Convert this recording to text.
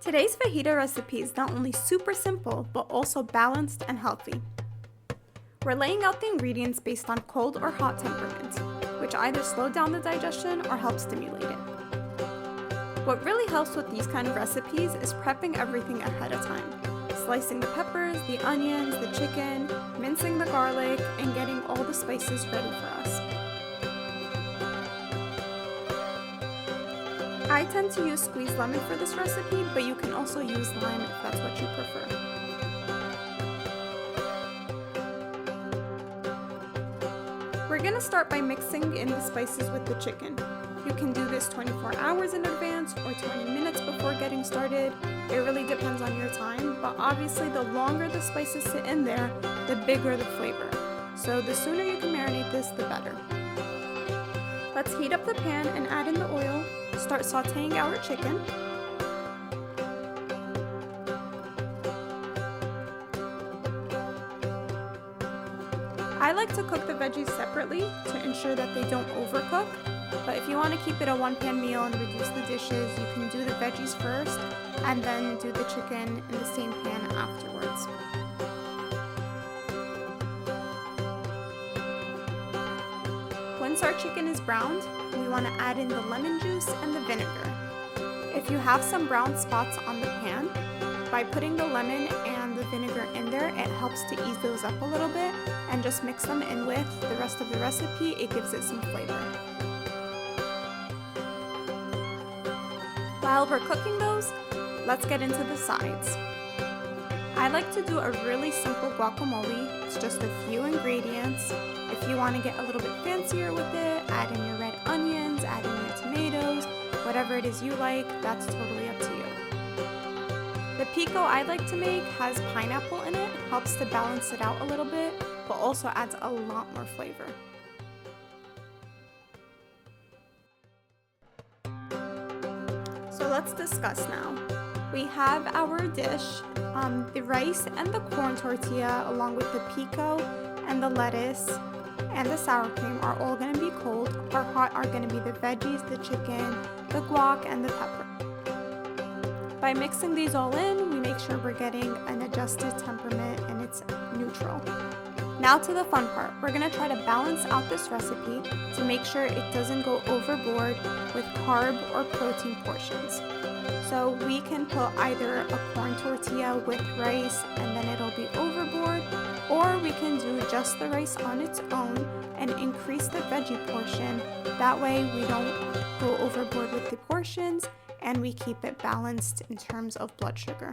Today's fajita recipe is not only super simple, but also balanced and healthy. We're laying out the ingredients based on cold or hot temperament, which either slow down the digestion or help stimulate it. What really helps with these kind of recipes is prepping everything ahead of time. Slicing the peppers, the onions, the chicken, mincing the garlic, and getting all the spices ready for us. I tend to use squeezed lemon for this recipe, but you can also use lime if that's what you prefer. We're gonna start by mixing in the spices with the chicken. You can do this 24 hours in advance or 20 minutes before getting started. It really depends on your time, but obviously the longer the spices sit in there, the bigger the flavor. So the sooner you can marinate this, the better. Let's heat up the pan and add in the oil. Start sauteing our chicken. I like to cook the veggies separately to ensure that they don't overcook, but if you want to keep it a one-pan meal and reduce the dishes, you can do the veggies first and then do the chicken in the same pan afterwards. Once our chicken is browned, we want to add in the lemon juice and the vinegar. If you have some brown spots on the pan, by putting the lemon and the vinegar in there, it helps to ease those up a little bit, and just mix them in with the rest of the recipe. It gives it some flavor. While we're cooking those, let's get into the sides. I like to do a really simple guacamole. It's just a few ingredients. If you want to get a little bit fancier with it, add in your red onions, add in your tomatoes, whatever it is you like, that's totally up to you. The pico I like to make has pineapple in it, helps to balance it out a little bit, but also adds a lot more flavor. So let's discuss now. We have our dish, the rice and the corn tortilla along with the pico and the lettuce and the sour cream are all going to be cold. Our hot are going to be the veggies, the chicken, the guac, and the pepper. By mixing these all in, we make sure we're getting an adjusted temperament and it's neutral. Now to the fun part. We're going to try to balance out this recipe to make sure it doesn't go overboard with carb or protein portions. So we can put either a corn tortilla with rice and then it'll be overboard, or we can do just the rice on its own and increase the veggie portion. That way we don't go overboard with the portions and we keep it balanced in terms of blood sugar.